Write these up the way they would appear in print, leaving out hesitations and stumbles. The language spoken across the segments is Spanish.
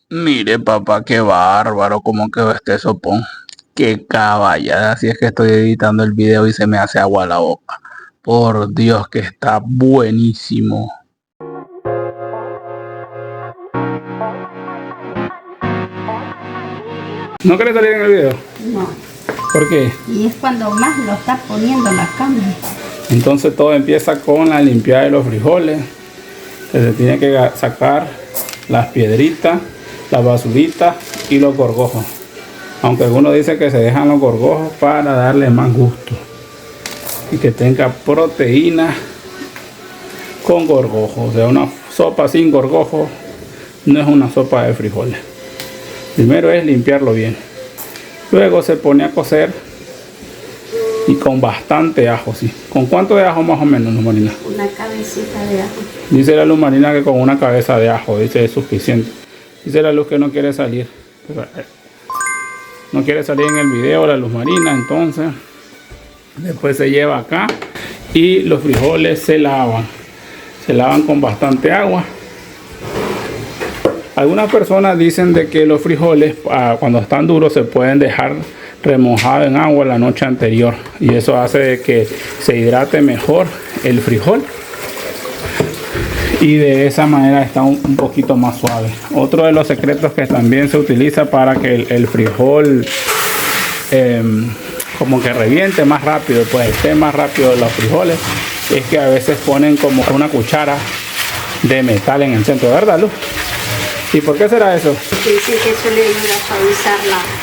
Mire, papá, qué bárbaro, como quedó este sopón. Qué caballada, así es que estoy editando el video y se me hace agua la boca. Por Dios, que está buenísimo. ¿No querés salir en el video? No. ¿Por qué? Y es cuando más lo está poniendo la cámara. Entonces todo empieza con la limpieza de los frijoles. Que se tiene que sacar las piedritas, las basuritas y los gorgojos. Aunque algunos dicen que se dejan los gorgojos para darle más gusto y que tenga proteína con gorgojos. O sea, una sopa sin gorgojos no es una sopa de frijoles. Primero es limpiarlo bien, luego se pone a cocer y con bastante ajo. ¿Sí? ¿Con cuánto de ajo más o menos, Luz Marina? Una cabecita de ajo. Dice la Luz Marina que con una cabeza de ajo, dice, es suficiente. Dice la Luz que no quiere salir. No quiere salir en el video la Luz Marina, entonces después se lleva acá y los frijoles se lavan con bastante agua. Algunas personas dicen de que los frijoles cuando están duros se pueden dejar remojados en agua la noche anterior y eso hace de que se hidrate mejor el frijol y de esa manera está un poquito más suave. Otro de los secretos que también se utiliza para que el frijol como que reviente más rápido, pues esté más rápido los frijoles, es que a veces ponen como una cuchara de metal en el centro, ¿verdad, Luz? ¿Y por qué será eso? Dicen que eso le ayuda a suavizar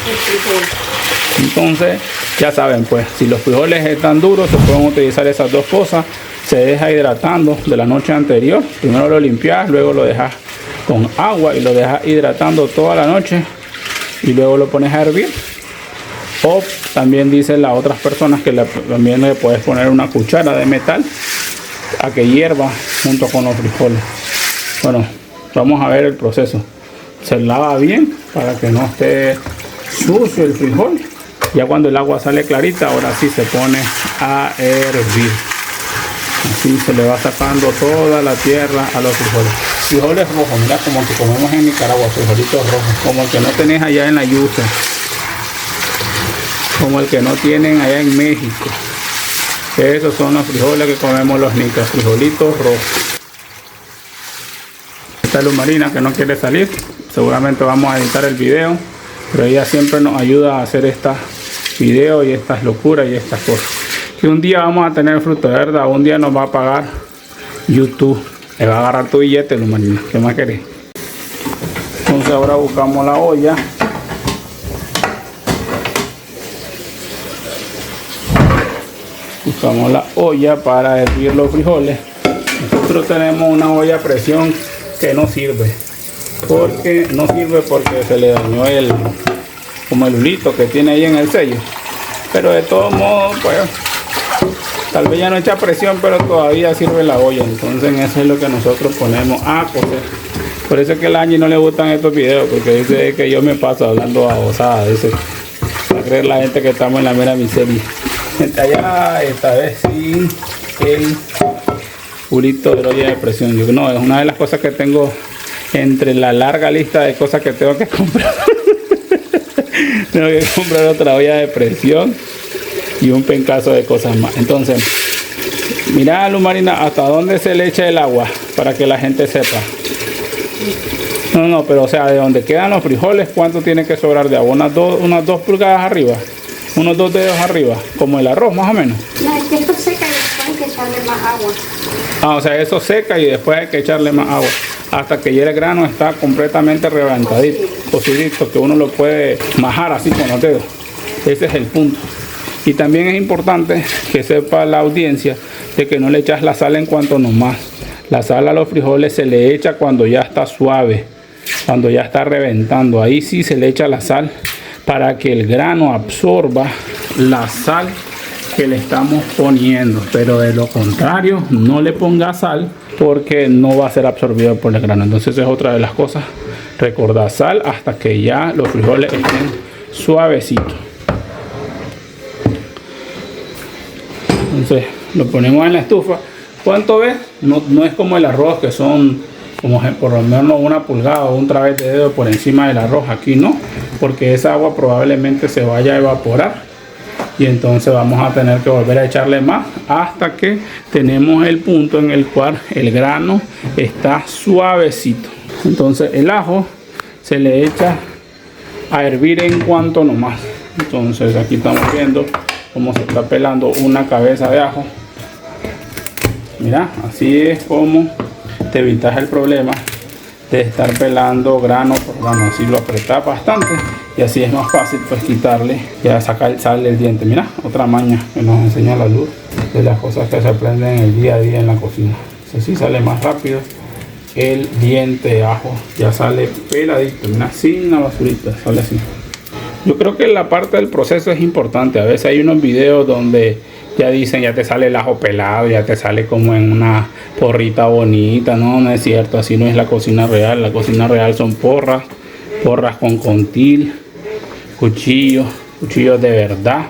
el frijol. Entonces, ya saben, pues, si los frijoles están duros, se pueden utilizar esas dos cosas. Se deja hidratando de la noche anterior. Primero lo limpias, luego lo dejas con agua y lo dejas hidratando toda la noche. Y luego lo pones a hervir. O también dicen las otras personas que también le puedes poner una cuchara de metal a que hierva junto con los frijoles. Bueno, vamos a ver el proceso. Se lava bien para que no esté sucio el frijol. Ya cuando el agua sale clarita, ahora sí se pone a hervir. Así se le va sacando toda la tierra a los frijoles. Frijoles rojos, mira, como que comemos en Nicaragua, frijolitos rojos, como el que no tenés allá en la yuca, como el que no tienen allá en México. Esos son los frijoles que comemos los nicas, frijolitos rojos. Esta Luz Marina que no quiere salir, seguramente vamos a editar el video, pero ella siempre nos ayuda a hacer estos videos y estas locuras y estas cosas. Que un día vamos a tener fruto, ¿verdad? Un día nos va a pagar YouTube. Le va a agarrar tu billete, Luz Marina. ¿Qué más querés? Entonces ahora buscamos la olla. Buscamos la olla para hervir los frijoles. Nosotros tenemos una olla a presión que no sirve. Porque se le dañó como el hilito que tiene ahí en el sello. Pero de todos modos, pues, tal vez ya no echa presión, pero todavía sirve la olla. Entonces eso es lo que nosotros ponemos a cocer. Por eso es que a Angie no le gustan estos videos, porque dice que yo me paso hablando babosada. Dice, va a creer la gente que estamos en la mera miseria. Allá esta vez sí el purito de olla de presión. Yo no, es una de las cosas que tengo entre la larga lista de cosas que tengo que comprar. Tengo que comprar otra olla de presión y un pencazo de cosas más. Entonces, mira, Luz Marina, hasta dónde se le echa el agua para que la gente sepa. No, pero o sea, de donde quedan los frijoles, ¿cuánto tiene que sobrar de agua? Unas 2 pulgadas arriba, unos 2 dedos arriba, como el arroz más o menos. No, es que esto seca y después hay que echarle más agua. O sea, eso seca y después hay que echarle más agua hasta que ya el grano está completamente reventadito, cocidito, que uno lo puede majar así con los dedos. Ese es el punto. Y también es importante que sepa la audiencia de que no le echas la sal en cuanto nomás. La sal a los frijoles se le echa cuando ya está suave, cuando ya está reventando. Ahí sí se le echa la sal para que el grano absorba la sal que le estamos poniendo, pero de lo contrario no le ponga sal porque no va a ser absorbido por el grano. Entonces es otra de las cosas, recordar sal hasta que ya los frijoles estén suavecitos. Entonces lo ponemos en la estufa. ¿Cuánto ves? No es como el arroz que son como por lo menos una pulgada o un través de dedo por encima del arroz. Aquí no, porque esa agua probablemente se vaya a evaporar y entonces vamos a tener que volver a echarle más hasta que tenemos el punto en el cual el grano está suavecito. Entonces el ajo se le echa a hervir en cuanto nomás. Entonces aquí estamos viendo cómo se está pelando una cabeza de ajo. Mira, así es como te evitas el problema de estar pelando grano por grano. Así lo apretas bastante y así es más fácil pues quitarle, ya sale el diente. Mira, otra maña que nos enseña la luz de las cosas que se aprenden en el día a día en la cocina. Así sale más rápido el diente de ajo, ya sale peladito, mira, sin la basurita, sale así. Yo creo que la parte del proceso es importante. A veces hay unos videos donde ya dicen, ya te sale el ajo pelado, ya te sale como en una porrita bonita. No, no es cierto, así no es la cocina real. La cocina real son porras con contil, cuchillos de verdad.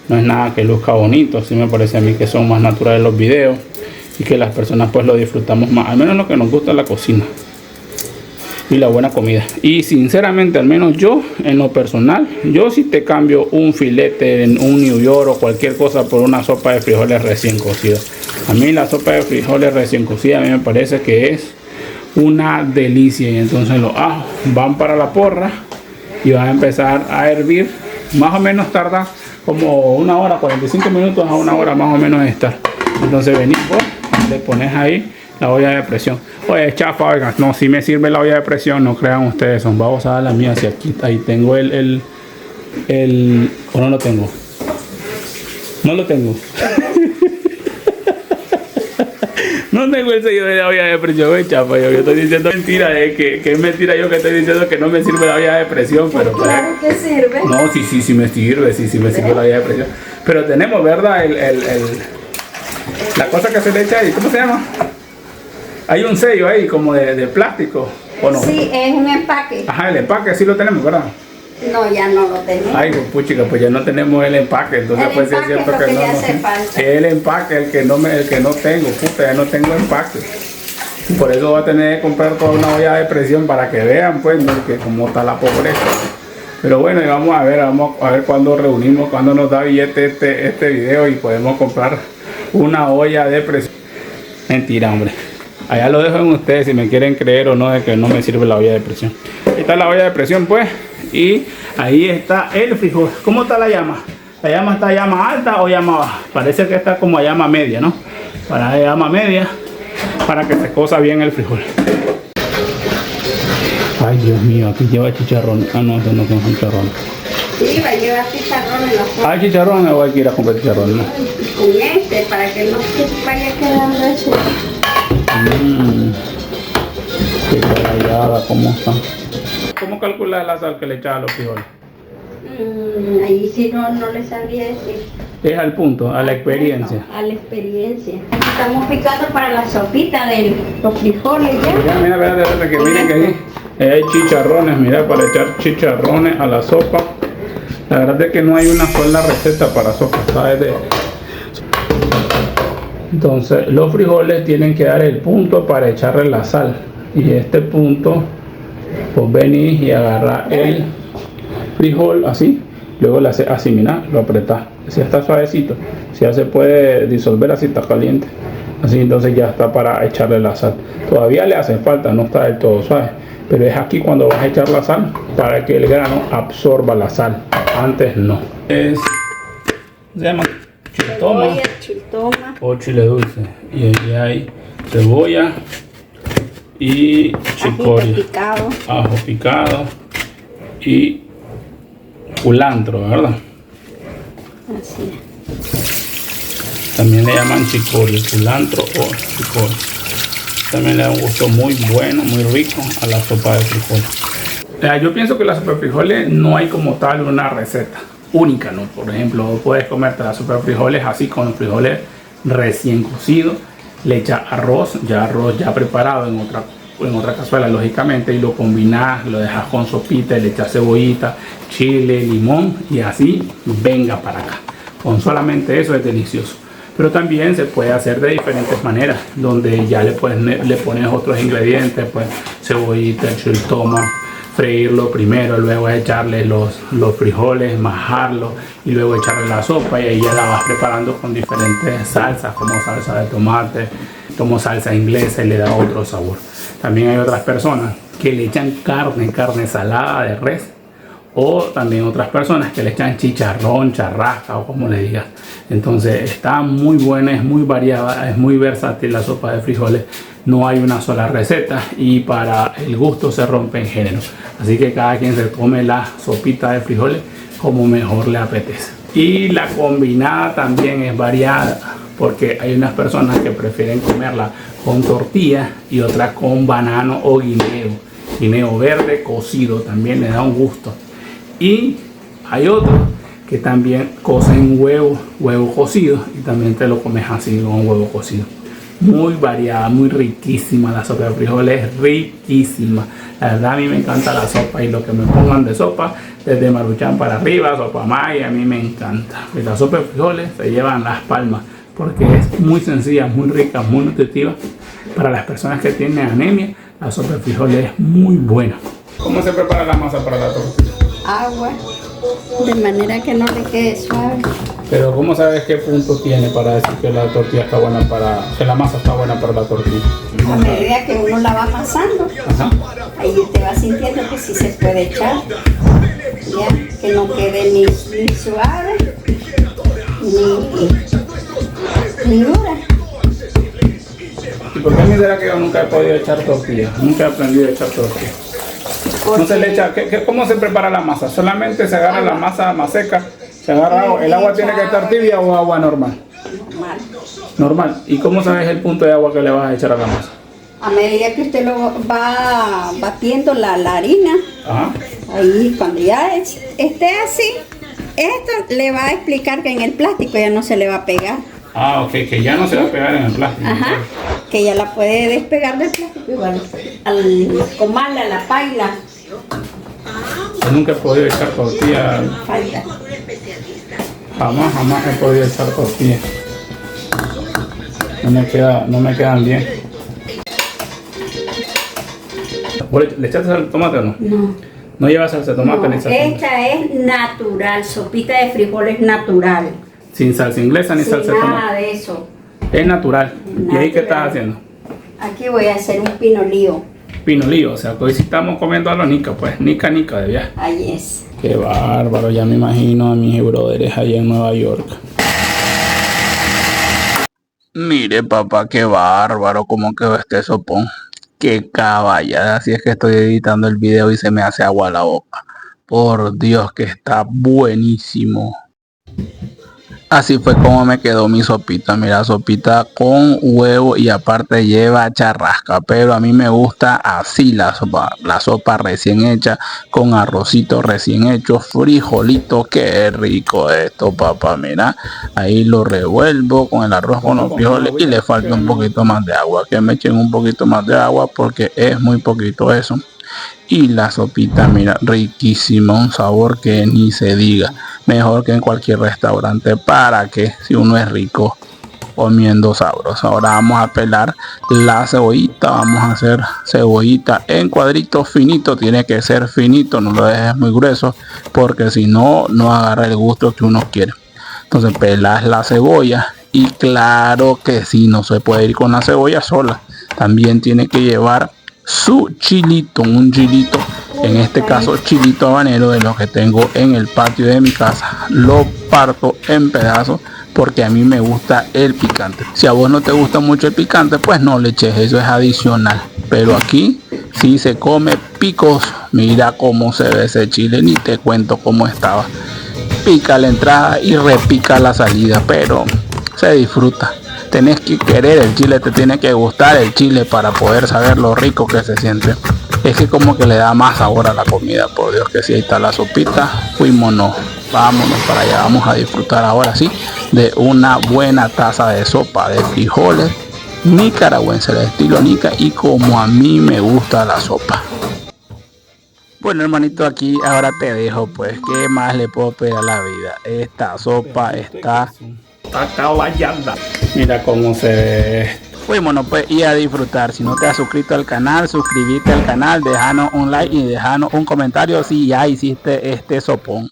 No es nada que luzca bonito. Así me parece a mí que son más naturales los videos y que las personas pues lo disfrutamos más, al menos lo que nos gusta la cocina y la buena comida. Y sinceramente, al menos yo en lo personal, yo sí te cambio un filete, un New York o cualquier cosa por una sopa de frijoles recién cocida. A mí la sopa de frijoles recién cocida a mí me parece que es una delicia. Y entonces los ajos van para la porra y van a empezar a hervir. Más o menos tarda como una hora, 45 minutos a una hora más o menos de estar. Entonces venís vos, le pones ahí la olla de presión. Oye, chafa, oigan, no, si me sirve la olla de presión, no crean ustedes, son vamos a dar la mía. Si aquí, ahí tengo o no lo tengo. No lo tengo. No tengo el sello de la olla de presión, oye, chafa. Yo estoy diciendo mentira, que es mentira yo que estoy diciendo que no me sirve la olla de presión, pero claro que sirve. No, sí me sirve, sí me sirve la olla de presión. Pero tenemos, ¿verdad? La cosa que se le echa ahí, ¿cómo se llama? Hay un sello ahí como de plástico, ¿o no? Sí, es un empaque. Ajá, el empaque sí lo tenemos, ¿verdad? No, ya no lo tenemos. Ay, puchica, pues ya no tenemos el empaque, entonces pues sí es cierto que no. Es el empaque el que no tengo, puta, ya no tengo empaque. Por eso voy a tener que comprar toda una olla de presión para que vean pues que cómo está la pobreza. Pero bueno, y vamos a ver cuándo reunimos, cuándo nos da billete este video y podemos comprar una olla de presión. Mentira, hombre. Allá lo dejo en ustedes si me quieren creer o no de que no me sirve la olla de presión. Ahí está la olla de presión pues. Y ahí está el frijol. ¿Cómo está la llama? ¿La llama está a llama alta o llama baja? Parece que está como a llama media, ¿no? Para llama media, para que se cosa bien el frijol. Ay, Dios mío, aquí lleva chicharrón. Ah, no, no son chicharrón. Sí, va a llevar chicharrón en la forma. ¿Hay chicharrón o hay que ir a comprar chicharrón? ¿No? Con para que no se vaya quedando eso. Qué carallada, ¿cómo está? ¿Cómo calculas la sal que le echas a los frijoles? Ahí sí no le sabía decir. Es al punto, a la experiencia. A la experiencia. Aquí estamos picando para la sopita de los frijoles ya. Mira, que miren que ahí hay chicharrones, mira, para echar chicharrones a la sopa. La verdad es que no hay una sola receta para sopa, ¿sabes? Entonces los frijoles tienen que dar el punto para echarle la sal. Y este punto, pues venís y agarra el frijol así, luego le hace así, mira, lo apretás, si está suavecito, si ya se puede disolver así, está caliente, así, entonces ya está para echarle la sal. Todavía le hace falta, no está del todo suave, pero es aquí cuando vas a echar la sal para que el grano absorba la sal, antes no. Se llama chiltoma o chile dulce, y aquí hay cebolla y chicoria, ajo picado y culantro, ¿verdad? Así. También le llaman chicoria, culantro o chicoria. También le da un gusto muy bueno, muy rico a la sopa de frijoles. Yo pienso que la sopa de frijoles no hay como tal una receta única, ¿no? Por ejemplo, puedes comerte la sopa de frijoles así con los frijoles recién cocidos, le echas arroz ya preparado en otra cazuela, lógicamente, y lo combinas, lo dejas con sopita, le echas cebollita, chile, limón y así venga para acá. Con solamente eso es delicioso. Pero también se puede hacer de diferentes maneras, donde ya le pones otros ingredientes, pues cebollita, chiltoma, freírlo primero, luego echarle los frijoles, majarlo y luego echarle la sopa, y ahí ya la vas preparando con diferentes salsas, como salsa de tomate, como salsa inglesa, y le da otro sabor. También hay otras personas que le echan carne salada de res, o también otras personas que le echan chicharrón, charrasca o como le digas. Entonces está muy buena, es muy variada, es muy versátil la sopa de frijoles. No hay una sola receta y para el gusto se rompe en género. Así que cada quien se come la sopita de frijoles como mejor le apetece. Y la combinada también es variada, porque hay unas personas que prefieren comerla con tortilla y otras con banano o guineo verde cocido, también le da un gusto. Y hay otros que también cocen huevo cocido y también te lo comes así con huevo cocido. Muy variada, muy riquísima la sopa de frijoles, es riquísima. La verdad a mí me encanta la sopa, y lo que me pongan de sopa, desde Maruchan para arriba, sopa Maya, a mí me encanta. Y la sopa de frijoles se llevan las palmas, porque es muy sencilla, muy rica, muy nutritiva. Para las personas que tienen anemia, la sopa de frijoles es muy buena. ¿Cómo se prepara la masa para la tortilla? Agua, de manera que no le quede suave. Pero ¿cómo sabes qué punto tiene para decir que la tortilla está buena que la masa está buena para la tortilla? A medida que uno la va amasando, Ajá. ahí te vas sintiendo que sí se puede echar, ya, que no quede ni suave, ni dura. ¿Y por qué a mí será que yo nunca he podido echar tortilla? Nunca he aprendido a echar tortilla. No se le echa, ¿cómo se prepara la masa? Solamente se agarra la masa más seca, se agarra agua. ¿El agua tiene que estar tibia o agua normal? Normal. Normal. ¿Y cómo sabes el punto de agua que le vas a echar a la masa? A medida que usted lo va batiendo la harina, Ajá. ahí cuando ya esté así, esto le va a explicar que en el plástico ya no se le va a pegar. Ah, ok, que ya no se va a pegar en el plástico. Ajá, que ya la puede despegar del plástico igual, al comarla, a la paila. Yo nunca he podido echar tortilla, Falta. jamás he podido echar tortilla. No me quedan bien. ¿Le echaste salsa de tomate o no? No. No lleva salsa de tomate ni No, salsa inglesa. esta es natural, sopita de frijoles natural. Sin salsa inglesa ni Sin salsa de tomate. nada de eso. Es natural. ¿Y ahí qué estás haciendo? Aquí voy a hacer un pinolío. Pinolillo, o sea, que hoy sí estamos comiendo a los nica, pues, nica de viaje. Ahí es. Qué bárbaro, ya me imagino a mis brothers allá en Nueva York. Mire, papá, qué bárbaro, cómo quedó este sopón. Qué caballada, así es que estoy editando el video y se me hace agua la boca. Por Dios, que está buenísimo. Así fue como me quedó mi sopita. Mira, sopita con huevo y aparte lleva charrasca. Pero a mí me gusta así la sopa recién hecha, con arrocito recién hecho, frijolito. Qué rico esto, papá. Mira, ahí lo revuelvo con el arroz, con los frijoles, y le falta un poquito más de agua. Que me echen un poquito más de agua porque es muy poquito eso. Y la sopita, mira, riquísima, un sabor que ni se diga, mejor que en cualquier restaurante. Para que si uno es rico comiendo sabroso. Ahora vamos a pelar la cebollita, vamos a hacer cebollita en cuadritos finitos, tiene que ser finito, no lo dejes muy grueso porque si no, no agarra el gusto que uno quiere. Entonces pelas la cebolla y claro que sí, no se puede ir con la cebolla sola, también tiene que llevar su chilito, un chilito, en este caso chilito habanero de los que tengo en el patio de mi casa. Lo parto en pedazos porque a mí me gusta el picante. Si a vos no te gusta mucho el picante, pues no le eches, eso es adicional. Pero aquí sí se come picoso. Mira cómo se ve ese chile, ni te cuento cómo estaba. Pica la entrada y repica la salida, pero se disfruta. Tenés que querer el chile, te tiene que gustar el chile para poder saber lo rico que se siente. Es que como que le da más sabor a la comida, por Dios que sí. Ahí está la sopita, vámonos para allá. Vamos a disfrutar ahora sí de una buena taza de sopa de frijoles nicaragüense, de estilo nica, y como a mí me gusta la sopa. Bueno, hermanito, aquí ahora te dejo, pues, ¿qué más le puedo pedir a la vida? Esta sopa está Saca la yarda. Mira cómo se ve. Fuímonos pues y a disfrutar. Si no te has suscrito al canal, suscríbete al canal, déjanos un like y déjanos un comentario si ya hiciste este sopón.